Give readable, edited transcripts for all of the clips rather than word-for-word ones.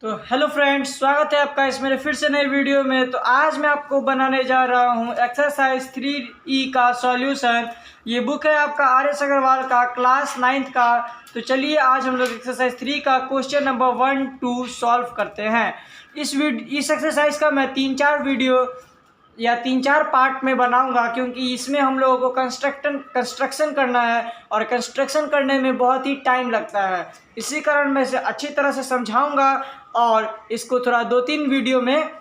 तो hello friends, स्वागत है आपका इस मेरे फिर से नए वीडियो में। तो आज मैं आपको बनाने जा रहा हूं एक्सरसाइज 3E का सॉल्यूशन। ये बुक है आपका RS अग्रवाल का क्लास 9th का। तो चलिए आज हम लोग एक्सरसाइज 3 का क्वेश्चन नंबर 1 2 सॉल्व करते हैं। इस एक्सरसाइज का मैं 3-4 वीडियो या 3-4 पार्ट में बनाऊंगा, क्योंकि इसमें हम लोगों को कंस्ट्रक्शन करना है और कंस्ट्रक्शन करने में बहुत ही टाइम लगता है। इसी कारण मैं इसे अच्छी तरह से समझाऊंगा और इसको थोड़ा 2-3 वीडियो में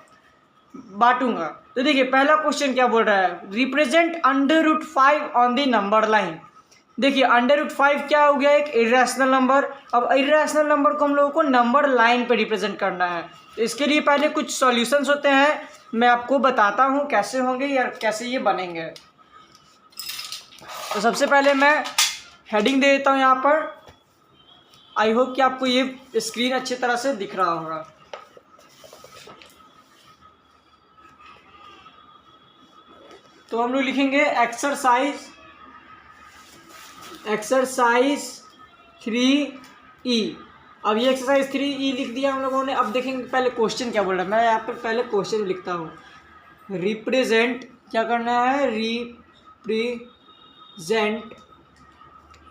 बांटूंगा। तो देखिए पहला क्वेश्चन क्या बोल रहा है, represent √5 on the number line. देखिए √5 क्या हो गया, एक इरेशनल नंबर। अब इरेशनल नंबर को हम लोगों को नंबर लाइन पे रिप्रेजेंट करना है। तो इसके लिए पहले कुछ सॉल्यूशंस होते हैं, मैं आपको बताता हूँ कैसे होंगे या कैसे ये बनेंगे। तो सबसे पहले मैं हेडिंग दे देता हूँ यहाँ पर। आई होप कि आपको ये स्क्रीन अच्छी तरह से दिख रहा होगा। तो हम लोग लिखेंगे एक्सरसाइज 3E। अब ये एक्सरसाइज 3E लिख दिया हम लोगों ने। अब देखेंगे पहले क्वेश्चन क्या बोल रहा है। मैं यहाँ पर पहले क्वेश्चन लिखता हूँ। रिप्रेजेंट क्या करना है, represent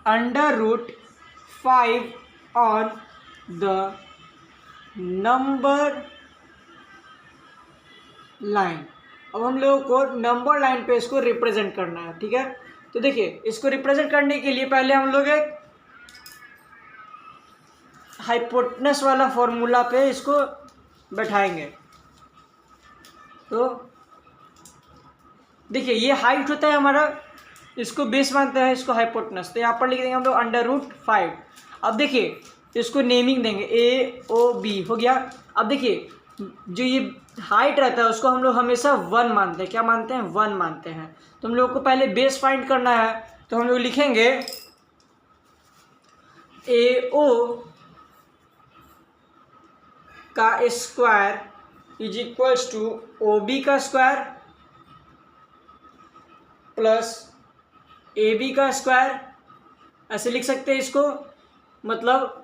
√5 on the number line. अब हम लोगों को नंबर लाइन पे इसको रिप्रेजेंट करना है, ठीक है। तो देखिए इसको रिप्रेजेंट करने के लिए पहले हम लोग एक हाइपोटेनस वाला फॉर्मूला पे इसको बैठाएंगे। तो देखिए ये हाइट होता है हमारा, इसको बेस मानते हैं, इसको हाइपोटेनस। तो यहाँ पर लिख देंगे हम लोग √5। अब देखिए इसको नेमिंग देंगे AOB हो गया। अब देखिए जो ये हाइट रहता है उसको हम लोग हमेशा 1 मानते हैं। क्या मानते हैं, 1 मानते हैं। तो हम लोग को पहले बेस फाइंड करना है। तो हम लोग लिखेंगे AO का square is equals to OB का स्क्वायर प्लस AB का स्क्वायर। ऐसे लिख सकते हैं इसको, मतलब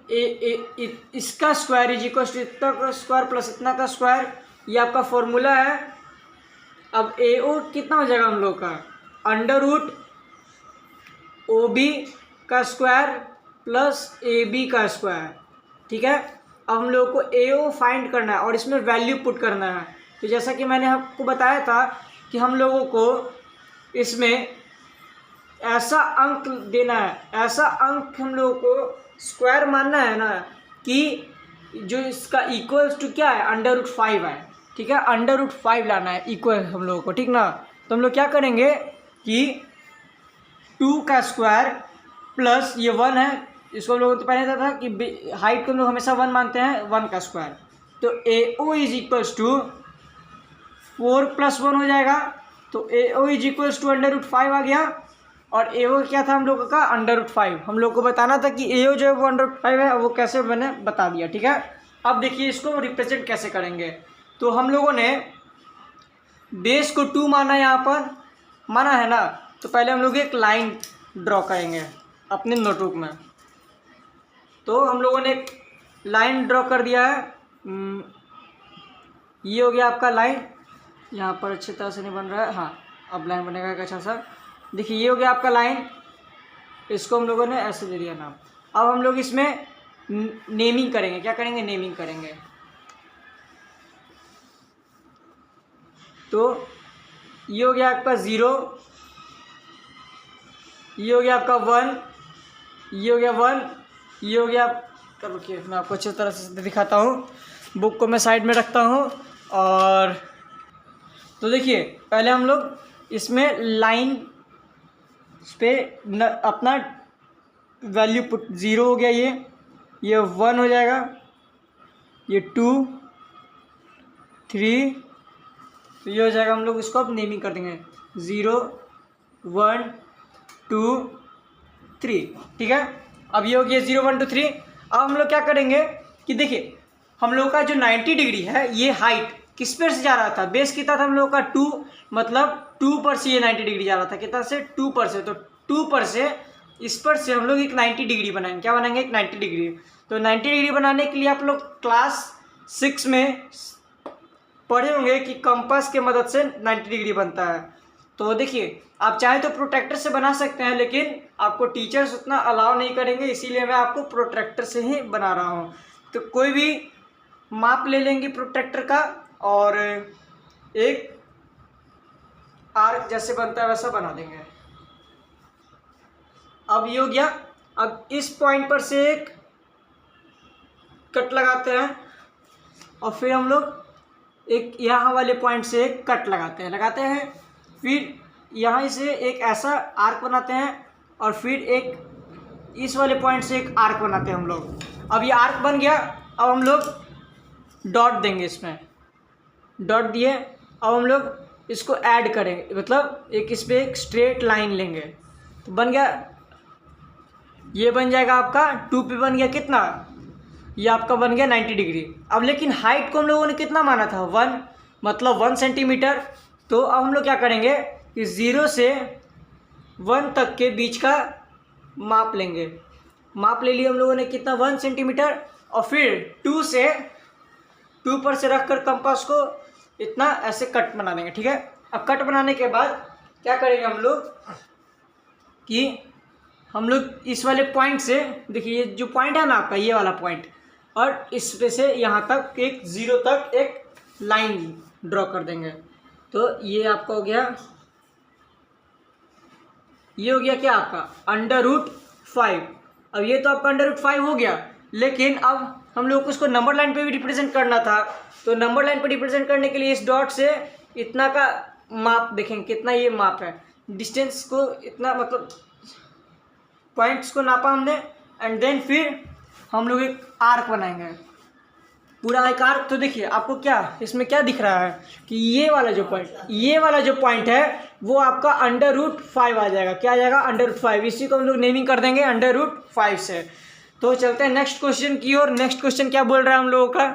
इसका स्क्वायर इज इक्वल्स टू इतना का स्क्वायर प्लस इतना का स्क्वायर। ये आपका फॉर्मूला है। अब AO कितना हो जाएगा हम लोग का, √OB का स्क्वायर प्लस AB का स्क्वायर, ठीक है। अब हम लोग को AO फाइंड करना है और इसमें वैल्यू पुट करना है। तो जैसा कि मैंने आपको बताया था कि हम लोगों को इसमें ऐसा अंक देना है, ऐसा अंक हम लोगों को स्क्वायर मानना है ना कि जो इसका इक्वल्स टू क्या है, √5 है, ठीक है। √5 लाना है इक्वल हम लोगों को, ठीक ना। तो हम लोग क्या करेंगे कि 2 का स्क्वायर प्लस ये 1 है, इसको हम लोगों को तो पहले था कि हाइट को हम लोग हमेशा 1 मानते हैं, 1 का स्क्वायर। तो AO इज इक्वल्स टू 4 + 1 हो जाएगा। तो AO इज इक्वल्स टू √5 आ गया। और AO क्या था हम लोगों का, √5। हम लोग को बताना था कि AO जो है वो √5 है, वो कैसे मैंने बता दिया, ठीक है। अब देखिए इसको रिप्रेजेंट कैसे करेंगे। तो हम लोगों ने बेस को 2 माना, यहाँ पर माना है ना। तो पहले हम लोग एक लाइन ड्रॉ करेंगे अपने नोटबुक में। तो हम लोगों ने एक लाइन ड्रॉ कर दिया है। ये हो गया आपका लाइन। यहाँ पर अच्छी तरह से नहीं बन रहा है, हाँ अब लाइन बनेगा एक अच्छा सा। देखिए ये हो गया आपका लाइन, इसको हम लोगों ने ऐसे दे दिया नाम। अब हम लोग इसमें नेमिंग करेंगे। क्या करेंगे, नेमिंग करेंगे। तो ये हो गया आपका 0, ये हो गया आपका 1, ये हो गया 1, ये हो गया। रुकिए मैं आपको अच्छी तरह से दिखाता हूँ। बुक को मैं साइड में रखता हूँ। और तो देखिए पहले हम लोग इसमें लाइन पे अपना वैल्यू पुट, 0 हो गया, ये 1 हो जाएगा, ये 2 3, तो ये हो जाएगा। हम लोग इसको अब नेमिंग कर देंगे 0 1 2 3, ठीक है। अब ये हो गया 0 1 2 3। अब हम लोग क्या करेंगे कि देखिए हम लोग का जो 90 डिग्री है, ये हाइट किस पर से जा रहा था, बेस कितना था हम लोग का 2, मतलब 2 पर से ये 90 डिग्री जा रहा था। कितना से, 2 पर से। तो 2 पर से इस पर से हम लोग एक 90 डिग्री बनाएंगे। क्या बनाएंगे, एक 90 डिग्री। तो 90 डिग्री बनाने के लिए आप लोग क्लास 6 में पढ़े होंगे कि कंपास के मदद से 90 डिग्री बनता है। तो देखिए, आप चाहे तो प्रोट्रैक्टर से बना सकते हैं, लेकिन आपको टीचर्स उतना अलाउ नहीं करेंगे, इसीलिए मैं आपको प्रोट्रैक्टर से ही बना रहा हूँ। तो कोई भी माप ले लेंगे प्रोट्रैक्टर का और एक आर्क जैसे बनता है वैसा बना देंगे। अब ये हो गया। अब इस पॉइंट पर से एक कट लगाते हैं और फिर हम लोग एक यहाँ वाले पॉइंट से एक कट लगाते हैं, फिर यहाँ से एक ऐसा आर्क बनाते हैं और फिर एक इस वाले पॉइंट से एक आर्क बनाते हैं हम लोग। अब ये आर्क बन गया। अब हम लोग डॉट देंगे, इसमें डॉट दिए। अब हम लोग इसको ऐड करेंगे, मतलब एक इस पर एक स्ट्रेट लाइन लेंगे तो बन गया, ये बन जाएगा आपका 2 पे बन गया कितना, ये आपका बन गया 90 डिग्री। अब लेकिन हाइट को हम लोगों ने कितना माना था 1, मतलब 1 सेंटीमीटर। तो अब हम लोग क्या करेंगे कि 0 से 1 तक के बीच का माप लेंगे। माप ले लिया हम लोगों ने कितना 1 सेंटीमीटर, और फिर 2 पर से रख कर कंपास को इतना ऐसे कट बना देंगे। ठीक है। अब कट बनाने के बाद क्या करेंगे हम लोग कि हम लोग इस वाले पॉइंट से, देखिए ये जो पॉइंट है ना आपका, ये वाला पॉइंट, और इस पे से यहाँ तक एक 0 तक एक लाइन ड्रॉ कर देंगे। तो ये आपका हो गया, ये हो गया क्या आपका √5। अब ये तो आपका √5 हो गया, लेकिन अब हम लोग को इसको नंबर लाइन पे भी रिप्रेजेंट करना था। तो नंबर लाइन पे रिप्रेजेंट करने के लिए इस डॉट से इतना का माप देखेंगे, कितना ये माप है, डिस्टेंस को इतना, मतलब पॉइंट्स को नापा हमने, एंड देन फिर हम लोग एक आर्क बनाएंगे, पूरा एक आर्क। तो देखिए आपको क्या इसमें क्या दिख रहा है कि ये वाला जो पॉइंट है वो आपका √5 आ जाएगा। क्या आ जाएगा √5, इसी को हम लोग नेमिंग कर देंगे √5 से। तो चलते हैं नेक्स्ट क्वेश्चन की ओर। नेक्स्ट क्वेश्चन क्या बोल रहा है हम लोगों का,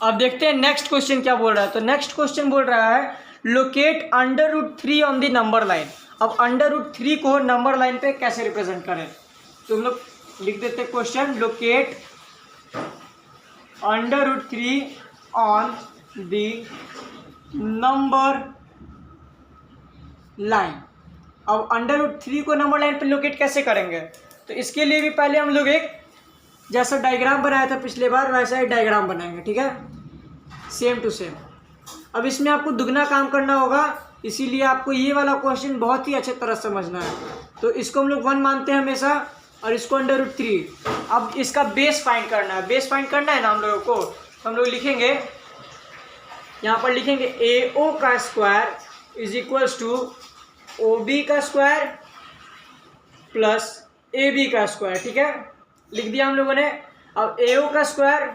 अब देखते हैं नेक्स्ट क्वेश्चन क्या बोल रहा है। तो नेक्स्ट क्वेश्चन बोल रहा है locate √3 on the number line. अब √3 को नंबर लाइन पे कैसे रिप्रेजेंट करें, तो हम लोग लिख देते हैं question, locate √3 on the number line. अब √3 को नंबर लाइन पे लोकेट कैसे करेंगे, तो इसके लिए भी पहले हम लोग एक जैसा डायग्राम बनाया था पिछले बार, वैसा एक डायग्राम बनाएंगे। ठीक है, सेम टू सेम। अब इसमें आपको दुगना काम करना होगा, इसीलिए आपको ये वाला क्वेश्चन बहुत ही अच्छे तरह समझना है। तो इसको हम लोग 1 मानते हैं हमेशा, और इसको √3। अब इसका बेस फाइंड करना है, बेस फाइंड करना है ना हम लोगों को। तो हम लोग लिखेंगे, यहाँ पर लिखेंगे AO का square is equals to OB का स्क्वायर प्लस AB का स्क्वायर। ठीक है, लिख दिया हम लोगों ने। अब AO का स्क्वायर,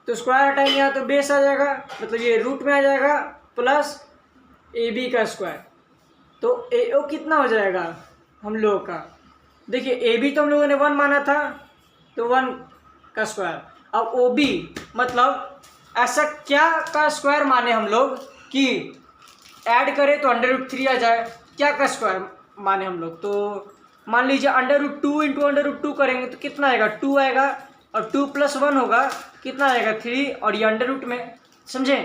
तो स्क्वायर हटाएंगे यहाँ तो बेस आ जाएगा, मतलब ये रूट में आ जाएगा, प्लस AB का स्क्वायर। तो AO कितना हो जाएगा हम लोगों का, देखिए AB तो हम लोगों ने 1 माना था, तो 1 का स्क्वायर। अब OB मतलब ऐसा क्या का स्क्वायर माने हम लोग कि ऐड करें तो √3 आ जाए, क्या का स्क्वायर माने हम लोग, तो मान लीजिए √2 इंटू √2 करेंगे तो कितना आएगा 2 आएगा, और 2 + 1 होगा कितना आएगा 3, और ये अंडर में, समझे।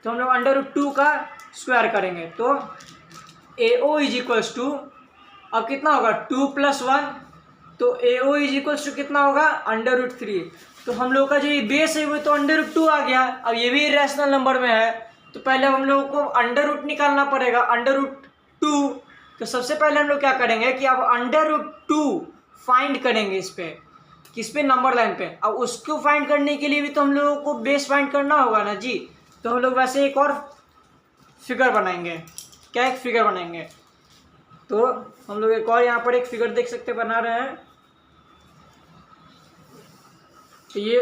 तो हम लोग √2 का स्क्वायर करेंगे तो AO इज इक्वल्स टू, अब कितना होगा 2 + 1, तो AO इज इक्वल्स टू कितना होगा √3। तो हम लोग का जो ये बेस है वो तो √2 आ गया। अब ये भी रैशनल नंबर में है, तो पहले हम लोगों को अंडर निकालना पड़ेगा, √2। तो सबसे पहले हम लोग क्या करेंगे कि अब √2 फाइंड करेंगे इस पे, किस पे, नंबर लाइन पे। अब उसको फाइंड करने के लिए भी तो हम लोगों को बेस फाइंड करना होगा ना जी। तो हम लोग वैसे एक और फिगर बनाएंगे, क्या एक फिगर बनाएंगे, तो हम लोग एक और यहाँ पर एक फिगर देख सकते बना रहे हैं। तो ये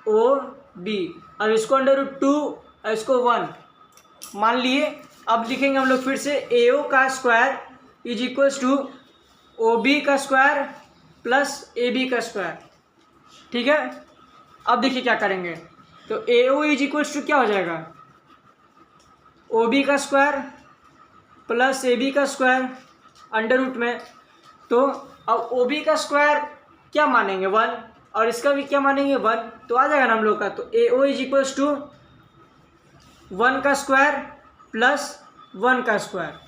AOB, अब इसको √2, इसको 1 मान लिए। अब लिखेंगे हम लोग फिर से AO का square is equals to OB का स्क्वायर प्लस AB का स्क्वायर। ठीक है, अब देखिए क्या करेंगे, तो AO इज इक्वल्स टू क्या हो जाएगा OB का स्क्वायर प्लस AB का स्क्वायर अंडर रूट में। तो अब OB का स्क्वायर क्या मानेंगे 1, और इसका भी क्या मानेंगे 1, तो आ जाएगा ना हम लोग का। तो AO इज इक्वल्स टू 1 का स्क्वायर प्लस 1 का स्क्वायर,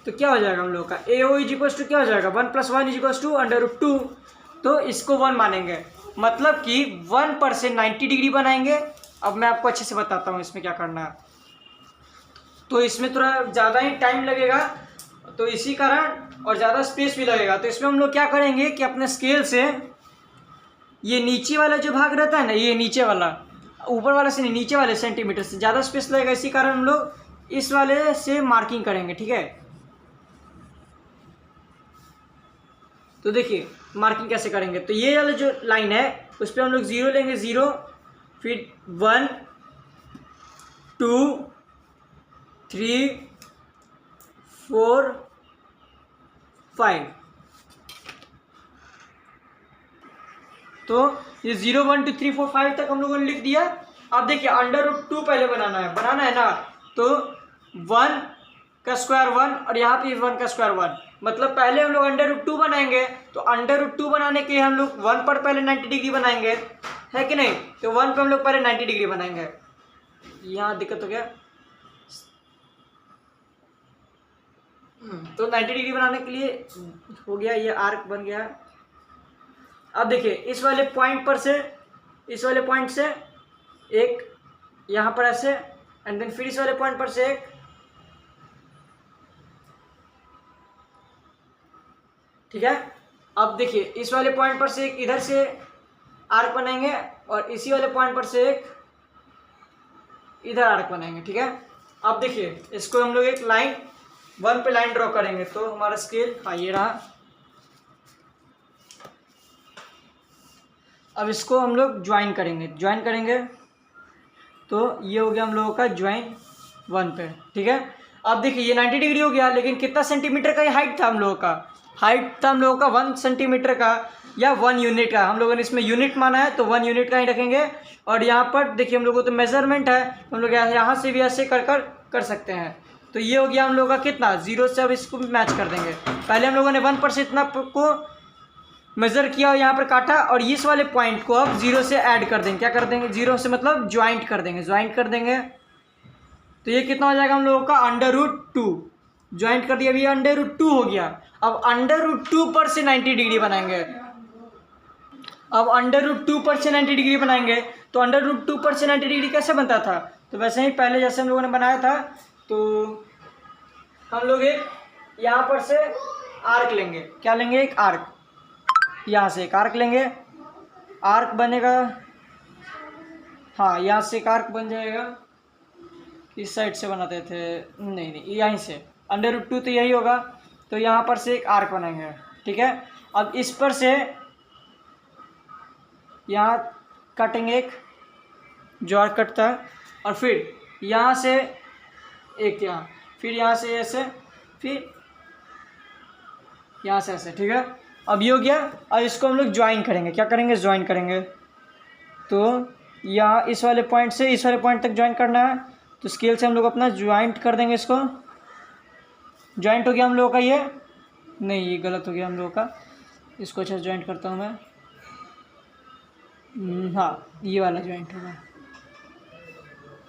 तो क्या हो जाएगा हम लोग का AO इज इक्वल्स टू क्या हो जाएगा 1 + 1 इज इक्वल्स टू √2, तो इसको 1 मानेंगे, मतलब कि 1 पर से 90 डिग्री बनाएंगे। अब मैं आपको अच्छे से बताता हूँ इसमें क्या करना है। तो इसमें थोड़ा ज़्यादा ही टाइम लगेगा, तो इसी कारण और ज़्यादा स्पेस भी लगेगा। तो इसमें हम लोग क्या करेंगे कि अपने स्केल से ये नीचे वाला जो भाग रहता है ना, ये नीचे वाला, ऊपर वाला से नहीं, नीचे वाले सेंटीमीटर से ज़्यादा स्पेस लगेगा, इसी कारण हम लोग इस वाले से मार्किंग करेंगे। ठीक है, तो देखिए मार्किंग कैसे करेंगे। तो ये वाला जो लाइन है उस पर हम लोग 0 लेंगे, 0, फिर 1 2 3 4 5, तो ये 0 1 2 3 4 5 तक हम लोगों ने लिख दिया। अब देखिए √2 पहले बनाना है ना, तो 1 का स्क्वायर 1 और यहाँ पे 1 का स्क्वायर 1, मतलब पहले हम लोग √2 बनाएंगे। तो √2 बनाने के लिए हम लोग 1 पर पहले 90 डिग्री बनाएंगे, है कि नहीं। तो 1 पर हम लोग पहले 90 डिग्री बनाएंगे। यहाँ दिक्कत हो गया, तो 90 डिग्री बनाने के लिए हो गया, ये आर्क बन गया। अब देखिए इस वाले पॉइंट पर से, इस वाले पॉइंट से एक यहाँ पर ऐसे, एंड देन फिर इस वाले पॉइंट पर से एक, ठीक है। अब देखिए इस वाले पॉइंट पर से एक इधर से आर्क बनाएंगे और इसी वाले पॉइंट पर से एक इधर आर्क बनाएंगे, ठीक है। अब देखिए इसको हम लोग एक लाइन 1 पे लाइन ड्रॉ करेंगे, तो हमारा स्केल ये रहा। अब इसको हम लोग ज्वाइन करेंगे, तो ये हो गया हम लोगों का ज्वाइन 1 पे, ठीक है। अब देखिए ये 90 डिग्री हो गया, लेकिन कितना सेंटीमीटर का ये हाइट था हम लोगों का, हाइट था हम लोगों का 1 सेंटीमीटर का या 1 यूनिट का। हम लोगों ने इसमें यूनिट माना है तो 1 यूनिट का ही रखेंगे। और यहाँ पर देखिए हम लोगों को तो मेजरमेंट है, हम लोग यहाँ से भी ऐसे कर सकते हैं। तो ये हो गया हम लोगों का कितना 0 से, अब इसको भी मैच कर देंगे। पहले हम लोगों ने 1 पर से इतना को मेज़र किया और यहाँ पर काटा, और इस वाले पॉइंट को अब 0 से ऐड कर देंगे। क्या कर देंगे 0 से, मतलब ज्वाइंट कर देंगे, तो ये कितना हो जाएगा हम लोगों का √2, ज्वाइंट कर दिया, अभी √2 हो गया। अब √2 पर से 90 डिग्री बनाएंगे, अब √2 पर से 90 डिग्री बनाएंगे। तो √2 पर से 90 डिग्री कैसे बनता था, तो वैसे ही पहले जैसे हम लोगों ने बनाया था। तो हम लोग एक यहाँ पर से आर्क लेंगे, क्या लेंगे, एक आर्क, यहाँ से एक आर्क लेंगे, आर्क बनेगा, हाँ यहाँ से एक आर्क बन जाएगा। इस साइड से बनाते थे, नहीं यहीं से √2 तो यही होगा, तो यहाँ पर से एक आर्क बनाएंगे, ठीक है। अब इस पर से यहाँ काटेंगे एक, जो आर्क कटता है, और फिर यहाँ से एक, यहाँ फिर यहाँ से ऐसे, फिर यहाँ से ऐसे, ठीक है। अब ये हो गया। अब इसको हम लोग ज्वाइन करेंगे, क्या करेंगे, ज्वाइन करेंगे। तो यहाँ इस वाले पॉइंट से इस वाले पॉइंट तक ज्वाइन करना है, तो स्केल से हम लोग अपना ज्वाइंट कर देंगे। इसको ज्वाइंट हो गया हम लोगों का, ये नहीं, ये गलत हो गया हम लोगों का, इसको अच्छा ज्वाइंट करता हूँ मैं, हाँ ये वाला ज्वाइंट होगा,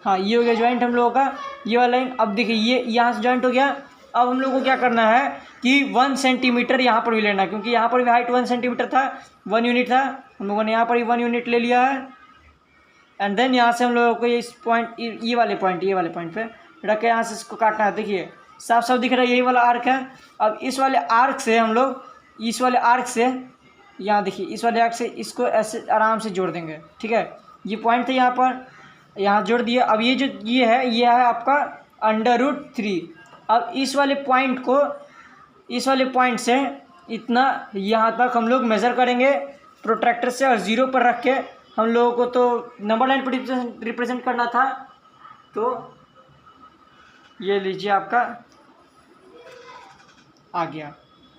हाँ ये हो गया ज्वाइंट हम लोगों का, ये वाला लाइन। अब देखिए ये यहाँ से ज्वाइंट हो गया। अब हम लोगों को क्या करना है कि 1 सेंटीमीटर यहाँ पर भी लेना है, क्योंकि यहाँ पर भी हाइट 1 सेंटीमीटर था, 1 यूनिट था, हम लोगों ने यहाँ पर भी 1 यूनिट ले लिया है। एंड देन यहाँ से हम लोगों को इस पॉइंट, ये वाले पॉइंट पे रख के यहाँ से इसको काटना है। देखिए साफ साफ दिख रहा है, यही वाला आर्क है। अब इस वाले आर्क से हम लोग, इस वाले आर्क से यहाँ देखिए, इस वाले आर्क से इसको ऐसे आराम से जोड़ देंगे, ठीक है। ये पॉइंट थे यहाँ पर, यहाँ जोड़ दिया। अब ये जो ये है आपका √3। अब इस वाले पॉइंट को, इस वाले पॉइंट से इतना यहाँ तक हम लोग मेज़र करेंगे प्रोट्रैक्टर से, और 0 पर रख के हम लोगों को तो नंबर लाइन पर रिप्रेजेंट करना था। तो ये लीजिए आपका आ गया।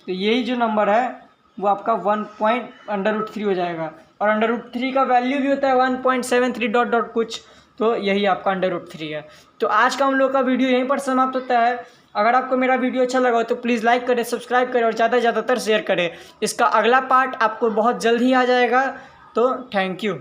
तो यही जो नंबर है वो आपका 1.√3 हो जाएगा, और √3 का वैल्यू भी होता है 1.73 डॉट कुछ, तो यही आपका √3 है। तो आज का हम लोग का वीडियो यहीं पर समाप्त होता है। अगर आपको मेरा वीडियो अच्छा लगा हो तो प्लीज़ लाइक करें, सब्सक्राइब करें और ज़्यादातर शेयर करें। इसका अगला पार्ट आपको बहुत जल्द ही आ जाएगा। तो थैंक यू।